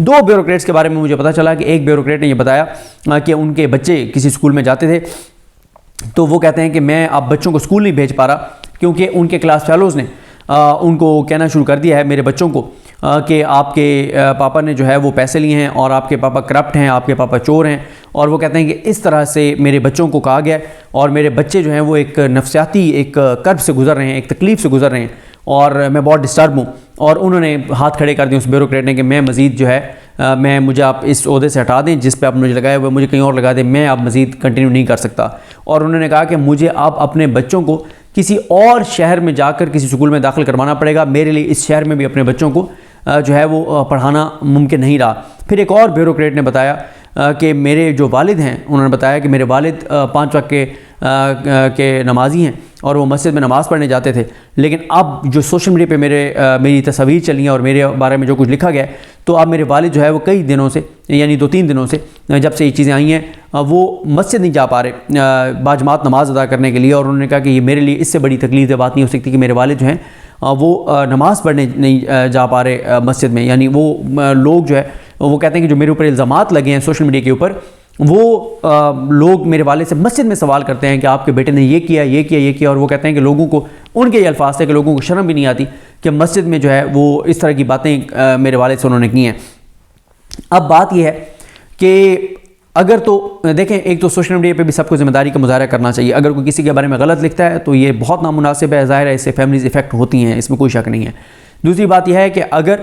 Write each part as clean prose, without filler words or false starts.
2 bureaucrats کے بارے میں مجھے پتہ چلا کہ ایک بیوروکریٹ نے یہ بتایا کہ ان کے بچے کسی اسکول میں جاتے تھے تو وہ کہتے ہیں کہ میں اب بچوں کو اسکول نہیں بھیج پا رہا کیونکہ ان کے کلاس فیلوز نے ان کو کہنا شروع کر دیا ہے میرے بچوں کو کہ آپ کے پاپا نے جو ہے وہ پیسے لیے ہیں اور آپ کے پاپا کرپٹ ہیں, آپ کے پاپا چور ہیں. اور وہ کہتے ہیں کہ اس طرح سے میرے بچوں کو کہا گیا اور میرے بچے جو ہیں وہ ایک نفسیاتی ایک کرب سے گزر رہے ہیں, ایک تکلیف سے گزر رہے ہیں اور میں بہت ڈسٹرب ہوں. اور انہوں نے ہاتھ کھڑے کر دیے اس بیوروکریٹ نے کہ میں مزید جو ہے مجھے آپ اس عہدے سے ہٹا دیں جس پہ آپ مجھے لگائے ہوئے, مجھے کہیں اور لگا دیں, میں اب مزید کنٹینیو نہیں کر سکتا. اور انہوں نے کہا کہ مجھے اب اپنے بچوں کو کسی اور شہر میں جا کر کسی اسکول میں داخل کروانا پڑے گا, میرے لیے اس شہر میں بھی اپنے بچوں کو جو ہے وہ پڑھانا ممکن نہیں رہا. پھر ایک اور بیوروکریٹ نے بتایا کہ میرے جو والد ہیں انہوں نے بتایا کہ میرے والد 5 وقت کے نمازی ہیں اور وہ مسجد میں نماز پڑھنے جاتے تھے, لیکن اب جو سوشل میڈیا پہ میری تصاویر چلی ہیں اور میرے بارے میں جو کچھ لکھا گیا ہے تو اب میرے والد جو ہے وہ کئی دنوں سے یعنی 2-3 دنوں سے جب سے یہ چیزیں آئی ہیں وہ مسجد نہیں جا پا رہے باجماعت نماز ادا کرنے کے لیے. اور انہوں نے کہا کہ یہ میرے لیے اس سے بڑی تکلیف دہ بات نہیں ہو سکتی کہ میرے والد جو ہیں وہ نماز پڑھنے نہیں جا پا رہے مسجد میں. یعنی وہ لوگ جو ہے وہ کہتے ہیں کہ جو میرے اوپر الزامات لگے ہیں سوشل میڈیا کے اوپر, وہ لوگ میرے والد سے مسجد میں سوال کرتے ہیں کہ آپ کے بیٹے نے یہ کیا یہ کیا یہ کیا. اور وہ کہتے ہیں کہ لوگوں کو ان کے یہ الفاظ تھے کہ لوگوں کو شرم بھی نہیں آتی کہ مسجد میں جو ہے وہ اس طرح کی باتیں میرے والد سے انہوں نے کی ہیں. اب بات یہ ہے کہ اگر تو دیکھیں ایک تو سوشل میڈیا پہ بھی سب کو ذمہ داری کا مظاہرہ کرنا چاہیے. اگر کوئی کسی کے بارے میں غلط لکھتا ہے تو یہ بہت نامناسب ہے, ظاہر ہے اس سے فیملیز افیکٹ ہوتی ہیں, اس میں کوئی شک نہیں ہے. دوسری بات یہ ہے کہ اگر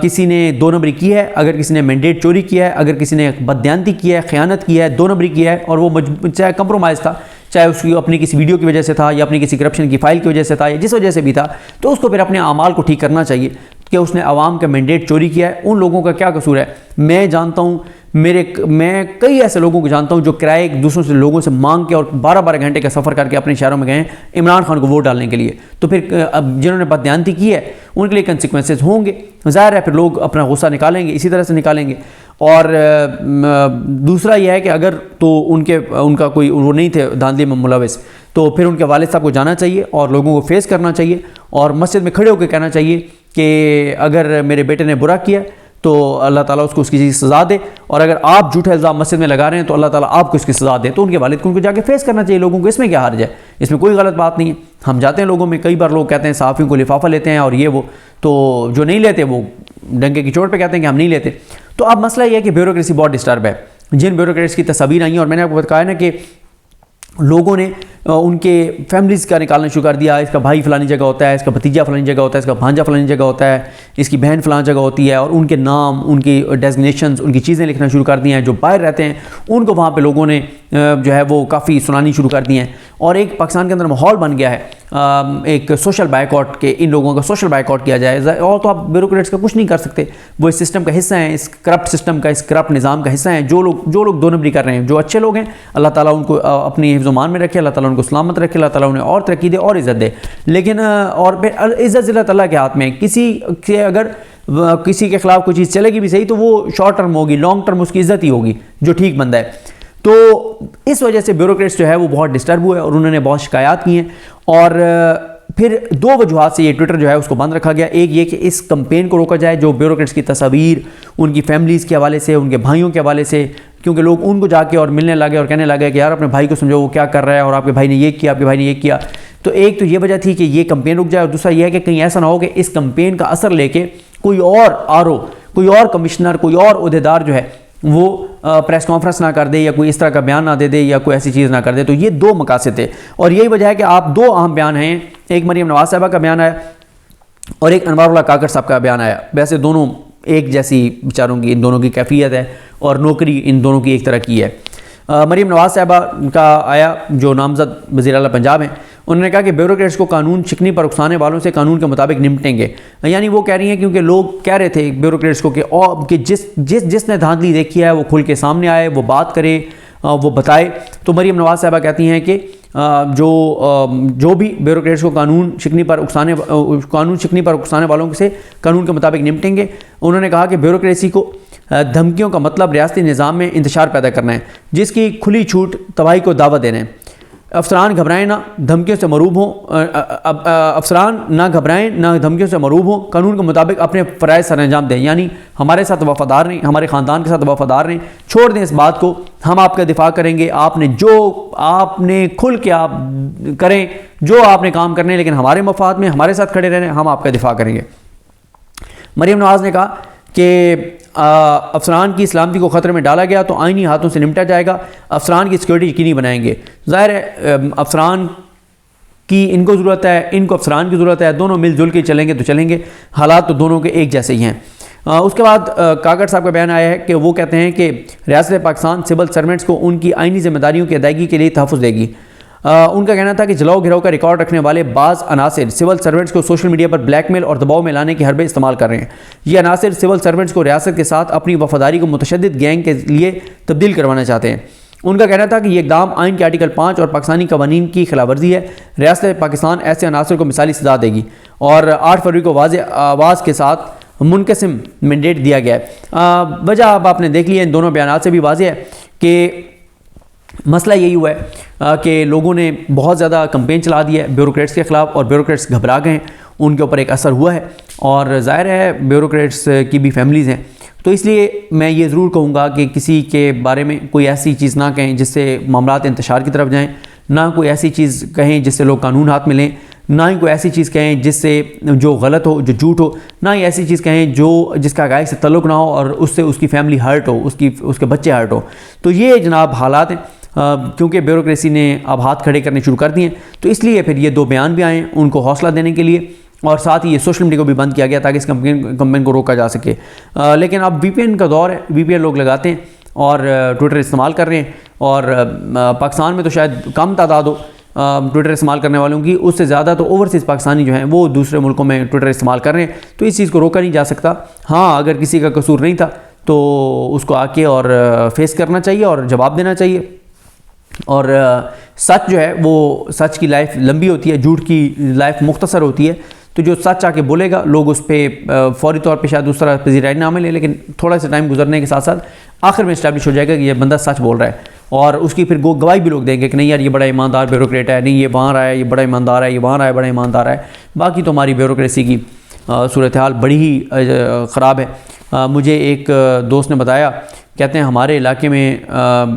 کسی نے 2 نمبری کی ہے, اگر کسی نے مینڈیٹ چوری کیا ہے, اگر کسی نے بددیانتی کیا ہے, خیانت کیا ہے, 2 نمبری کیا ہے اور وہ چاہے کمپرومائز تھا, چاہے اس کی اپنی کسی ویڈیو کی وجہ سے تھا یا اپنی کسی کرپشن کی فائل کی وجہ سے تھا یا جس وجہ سے بھی تھا, تو اس کو پھر اپنے اعمال کو ٹھیک کرنا چاہیے کہ اس نے عوام کا مینڈیٹ چوری کیا ہے. ان لوگوں کا کیا قصور ہے؟ میں جانتا ہوں, میں کئی ایسے لوگوں کو جانتا ہوں جو کرائے دوسروں سے لوگوں سے مانگ کے اور 12 گھنٹے کا سفر کر کے اپنے شہروں میں گئے ہیں عمران خان کو ووٹ ڈالنے کے لیے. تو پھر اب جنہوں نے بددیانتی کی ہے ان کے لیے کنسیکوینسز ہوں گے, ظاہر ہے پھر لوگ اپنا غصہ نکالیں گے, اسی طرح سے نکالیں گے. اور دوسرا یہ ہے کہ اگر تو ان کا کوئی وہ نہیں تھے دھاندلی میں ملوث, تو پھر ان کے والد صاحب کو جانا چاہیے اور لوگوں کو فیس کرنا چاہیے اور مسجد میں کھڑے ہو کے کہنا چاہیے کہ اگر میرے بیٹے نے برا کیا تو اللہ تعالیٰ اس کو اس کی سزا دے, اور اگر آپ جھوٹے الزام مسجد میں لگا رہے ہیں تو اللہ تعالیٰ آپ کو اس کی سزا دے. تو ان کے والد کو ان کو جا کے فیس کرنا چاہیے لوگوں کو, اس میں کیا حرج ہے, اس میں کوئی غلط بات نہیں ہے. ہم جاتے ہیں لوگوں میں, کئی بار لوگ کہتے ہیں صحافیوں کو لفافہ لیتے ہیں اور یہ وہ, تو جو نہیں لیتے وہ ڈنکے کی چوٹ پہ کہتے ہیں کہ ہم نہیں لیتے. تو اب مسئلہ یہ ہے کہ بیوروکریسی بہت ڈسٹرب ہے. جن بیوروکریٹس کی تصاویر آئی ہیں اور میں نے آپ کو بتایا نا کہ لوگوں نے ان کے فیملیز کا نکالنا شروع کر دیا, اس کا بھائی فلانی جگہ ہوتا ہے, اس کا بھتیجا فلانی جگہ ہوتا ہے, اس کا بھانجا فلانی جگہ ہوتا ہے, اس کی بہن فلانی جگہ ہوتی ہے, اور ان کے نام, ان کی ڈیزگنیشنز, ان کی چیزیں لکھنا شروع کر دی ہیں. جو باہر رہتے ہیں ان کو وہاں پہ لوگوں نے جو ہے وہ کافی سنانی شروع کر دی ہیں. اور ایک پاکستان کے اندر ماحول بن گیا ہے ایک سوشل بائیکاٹ کے, ان لوگوں کا سوشل بائیکاٹ کیا جائے. اور تو آپ بیوروکریٹس کا کچھ نہیں کر سکتے, وہ اس سسٹم کا حصہ ہیں, اس کرپٹ سسٹم کا, اس کرپٹ نظام کا حصہ ہیں. جو لوگ 2 نمبری کر رہے ہیں, جو اچھے لوگ ہیں اللہ تعالیٰ ان کو اپنی حفظ و امان میں رکھے, اللہ تعالیٰ ان کو سلامت رکھے, اللہ تعالیٰ انہیں اور ترقی دے اور عزت دے. لیکن اور پھر عزت ذلت اللہ کے ہاتھ میں. اگر کسی کے خلاف کوئی چیز چلے گی بھی صحیح تو وہ شارٹ ٹرم ہوگی, لانگ ٹرم اس کی عزت ہی ہوگی جو ٹھیک بندہ ہے. تو اس وجہ سے بیوروکریٹس جو ہے وہ بہت ڈسٹرب ہوئے اور انہوں نے بہت شکایات کی ہیں. اور پھر 2 وجوہات سے یہ ٹویٹر جو ہے اس کو بند رکھا گیا. ایک یہ کہ اس کمپین کو روکا جائے جو بیوروکریٹس کی تصاویر ان کی فیملیز کے حوالے سے, ان کے بھائیوں کے حوالے سے, کیونکہ لوگ ان کو جا کے اور ملنے لگے اور کہنے لگے کہ یار اپنے بھائی کو سمجھو وہ کیا کر رہا ہے, اور آپ کے بھائی نے یہ کیا, آپ کے بھائی نے یہ کیا. تو ایک تو یہ وجہ تھی کہ یہ کمپین رک جائے, اور دوسرا یہ ہے کہ کہیں ایسا نہ ہو کہ اس کمپین کا اثر لے کے کوئی اور کوئی اور کمشنر, کوئی اور عہدیدار جو ہے وہ پریس کانفرنس نہ کر دے یا کوئی اس طرح کا بیان نہ دے دے یا کوئی ایسی چیز نہ کر دے. تو یہ 2 مقاصد تھے, اور یہی وجہ ہے کہ آپ 2 اہم بیان ہیں, ایک مریم نواز صاحبہ کا بیان آیا اور ایک انوار اللہ کاکڑ صاحب کا بیان آیا. ویسے دونوں ایک جیسی بیچاروں کی, ان دونوں کی کیفیت ہے اور نوکری ان دونوں کی ایک طرح کی ہے. مریم نواز صاحبہ کا آیا جو نامزد وزیر اعلیٰ پنجاب ہیں, انہوں نے کہا کہ بیوروکریٹس کو قانون شکنی پر اکسانے والوں سے قانون کے مطابق نمٹیں گے. یعنی وہ کہہ رہی ہیں کیونکہ لوگ کہہ رہے تھے بیوروکریٹس کو کہ جس نے دھاندلی دیکھی ہے وہ کھل کے سامنے آئے, وہ بات کرے, وہ بتائے. تو مریم نواز صاحبہ کہتی ہیں کہ جو بھی بیوروکریٹس کو قانون شکنی پر اکسانے والوں سے قانون کے مطابق نمٹیں گے. انہوں نے کہا کہ بیوروکریسی کو دھمکیوں کا مطلب ریاستی نظام میں انتشار پیدا کرنا ہے, جس کی کھلی چھوٹ تباہی کو دعوت دینا ہے. افسران گھبرائیں نہ، دھمکیوں سے مروب ہوں، افسران نہ گھبرائیں نہ دھمکیوں سے مروب ہوں، قانون کے مطابق اپنے فرائض سر انجام دیں، یعنی ہمارے ساتھ وفادار رہیں، ہمارے خاندان کے ساتھ وفادار رہیں، چھوڑ دیں اس بات کو، ہم آپ کا دفاع کریں گے، آپ نے کھل کے آپ کریں جو آپ نے کام کرنے، لیکن ہمارے مفاد میں ہمارے ساتھ کھڑے رہنے، ہم آپ کا دفاع کریں گے۔ مریم نواز نے کہا کہ افسران کی سلامتی کو خطرے میں ڈالا گیا تو آئینی ہاتھوں سے نمٹا جائے گا، افسران کی سیکورٹی یقینی بنائیں گے۔ ظاہر ہے افسران کی ان کو ضرورت ہے، ان کو افسران کی ضرورت ہے، دونوں مل جل کے چلیں گے تو چلیں گے، حالات تو دونوں کے ایک جیسے ہی ہیں۔ اس کے بعد کاکڑ صاحب کا بیان آیا ہے کہ وہ کہتے ہیں کہ ریاست پاکستان سول سرونٹس کو ان کی آئینی ذمہ داریوں کی ادائیگی کے لیے تحفظ دے گی۔ ان کا کہنا تھا کہ جلاؤ گھراؤ کا ریکارڈ رکھنے والے بعض عناصر سول سرونٹس کو سوشل میڈیا پر بلیک میل اور دباؤ میں لانے کے حربے استعمال کر رہے ہیں۔ یہ عناصر سول سرونٹس کو ریاست کے ساتھ اپنی وفاداری کو متشدد گینگ کے لیے تبدیل کروانا چاہتے ہیں۔ ان کا کہنا تھا کہ یہ اقدام آئین کے آرٹیکل 5 اور پاکستانی قوانین کی خلاف ورزی ہے۔ ریاست پاکستان ایسے عناصر کو مثالی سزا دے گی، اور 8 فروری کو واضح آواز کے ساتھ منقسم مینڈیٹ دیا گیا ہے۔ وجہ اب آپ نے دیکھ لی ہے، ان دونوں بیانات سے بھی واضح ہے کہ مسئلہ یہی ہوا ہے کہ لوگوں نے بہت زیادہ کمپین چلا دی ہے بیوروکریٹس کے خلاف، اور بیوروکریٹس گھبرا گئے ہیں، ان کے اوپر ایک اثر ہوا ہے، اور ظاہر ہے بیوروکریٹس کی بھی فیملیز ہیں، تو اس لیے میں یہ ضرور کہوں گا کہ کسی کے بارے میں کوئی ایسی چیز نہ کہیں جس سے معاملات انتشار کی طرف جائیں، نہ کوئی ایسی چیز کہیں جس سے لوگ قانون ہاتھ میں لیں، نہ ہی کوئی ایسی چیز کہیں جس سے جو غلط ہو، جو جھوٹ ہو، نہ ہی ایسی چیز کہیں جس کا حقائق سے تعلق نہ ہو اور اس سے اس کی فیملی ہرٹ ہو، اس کے بچے ہرٹ ہو۔ تو یہ جناب حالات ہیں، کیونکہ بیوروکریسی نے اب ہاتھ کھڑے کرنے شروع کر دیے ہیں، تو اس لیے پھر یہ دو بیان بھی آئے ہیں ان کو حوصلہ دینے کے لیے، اور ساتھ ہی یہ سوشل میڈیا کو بھی بند کیا گیا تاکہ اس کمپین کو روکا جا سکے۔ لیکن اب وی پی این کا دور ہے، وی پی این لوگ لگاتے ہیں اور ٹویٹر استعمال کر رہے ہیں، اور پاکستان میں تو شاید کم تعداد ہو ٹویٹر استعمال کرنے والوں کی، اس سے زیادہ تو اوورسیز پاکستانی جو ہیں وہ دوسرے ملکوں میں ٹویٹر استعمال کر رہے ہیں، تو اس چیز کو روکا نہیں جا سکتا۔ ہاں، اگر کسی کا قصور نہیں تھا تو اس کو آ کے اور فیس کرنا چاہیے اور جواب دینا چاہیے، اور سچ جو ہے وہ سچ کی لائف لمبی ہوتی ہے، جھوٹ کی لائف مختصر ہوتی ہے، تو جو سچ آ کے بولے گا لوگ اس پہ فوری طور پہ شاید اس طرح پذیرائی نہ ملے، لیکن تھوڑا سا ٹائم گزرنے کے ساتھ ساتھ آخر میں اسٹیبلش ہو جائے گا کہ یہ بندہ سچ بول رہا ہے، اور اس کی پھر گواہی بھی لوگ دیں گے کہ نہیں یار یہ بڑا ایماندار بیوروکریٹ ہے، نہیں یہ وہاں رہا ہے یہ بڑا ایماندار ہے، یہ وہاں رہا ہے بڑا ایماندار ہے۔ باقی تو ہماری بیوروکریسی کی صورتحال بڑی ہی خراب ہے۔ مجھے ایک دوست نے بتایا، کہتے ہیں ہمارے علاقے میں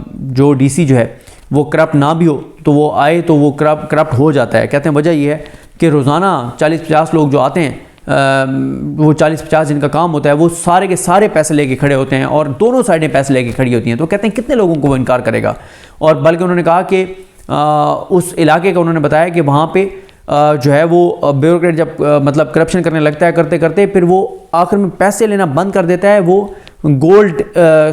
جو ڈی سی جو ہے وہ کرپٹ نہ بھی ہو تو وہ آئے تو وہ کرپٹ ہو جاتا ہے۔ کہتے ہیں وجہ یہ ہے کہ روزانہ 40-50 لوگ جو آتے ہیں، وہ 40-50 جن کا کام ہوتا ہے وہ سارے کے سارے پیسے لے کے کھڑے ہوتے ہیں، اور دونوں سائڈیں پیسے لے کے کھڑی ہوتی ہیں، تو کہتے ہیں کتنے لوگوں کو وہ انکار کرے گا۔ اور بلکہ انہوں نے کہا کہ اس علاقے کا انہوں نے بتایا کہ وہاں پہ جو ہے وہ بیوروکریٹ جب مطلب کرپشن کرنے لگتا ہے، کرتے کرتے پھر وہ آخر میں پیسے لینا بند کر دیتا ہے، وہ گولڈ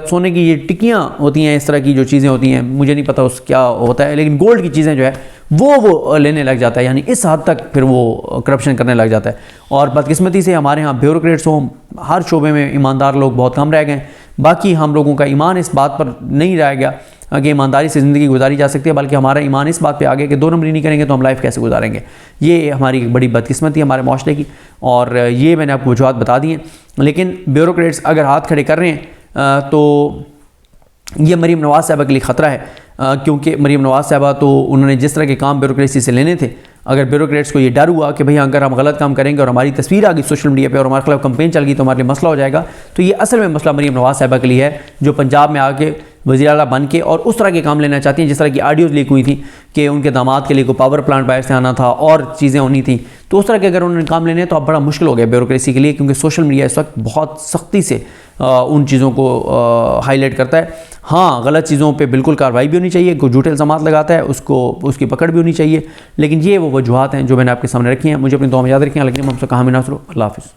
سونے کی یہ ٹکیاں ہوتی ہیں، اس طرح کی جو چیزیں ہوتی ہیں، مجھے نہیں پتہ اس کیا ہوتا ہے، لیکن گولڈ کی چیزیں جو ہے وہ لینے لگ جاتا ہے، یعنی اس حد تک پھر وہ کرپشن کرنے لگ جاتا ہے۔ اور بدقسمتی سے ہمارے ہاں بیوروکریٹس ہوں، ہر شعبے میں ایماندار لوگ بہت کم رہ گئے ہیں، باقی ہم لوگوں کا ایمان اس بات پر نہیں رہ گیا کہ ایمانداری سے زندگی گزاری جا سکتی ہے، بلکہ ہمارا ایمان اس بات پہ آ گیا کہ 2 نمبری نہیں کریں گے تو ہم لائف کیسے گزاریں گے۔ یہ ہماری بڑی بدقسمتی ہے ہمارے معاشرے کی، اور یہ میں نے آپ کو وجوہات بتا دی ہیں۔ لیکن بیوروکریٹس اگر ہاتھ کھڑے کر رہے ہیں تو یہ مریم نواز صاحبہ کے لیے خطرہ ہے، کیونکہ مریم نواز صاحبہ تو انہوں نے جس طرح کے کام بیوروکریسی سے لینے تھے، اگر بیوروکریٹس کو یہ ڈر ہوا کہ بھئی اگر ہم غلط کام کریں گے اور ہماری تصویر آ گئی سوشل میڈیا پہ اور ہمارے خلاف کمپین چل گئی تو ہمارے لیے مسئلہ ہو جائے گا، تو یہ اصل میں مسئلہ مریم نواز صاحبہ کے لیے ہے، جو پنجاب میں آ کے وزیر اعلیٰ بن کے اور اس طرح کے کام لینا چاہتی ہیں جس طرح کی آڈیوز لیک ہوئی تھیں کہ ان کے داماد کے لیے کوئی پاور پلانٹ باہر سے آنا تھا اور چیزیں ہونی تھیں، تو اس طرح کے اگر انہوں نے کام لینے ہیں تو اب بڑا مشکل ہو گیا بیوروکریسی کے لیے، کیونکہ سوشل میڈیا اس وقت بہت سختی سے ان چیزوں کو ہائی لائٹ کرتا ہے۔ ہاں، غلط چیزوں پہ بالکل کارروائی بھی ہونی چاہیے، کوئی جھوٹے الزامات لگاتا ہے اس کی پکڑ بھی ہونی چاہیے، لیکن یہ وہ وجوہات ہیں جو میں نے آپ کے سامنے رکھی ہیں۔ مجھے اپنی دعا میں یاد رکھیں۔ لیکن ہم سے کہاں میں ناصر، اللہ حافظ۔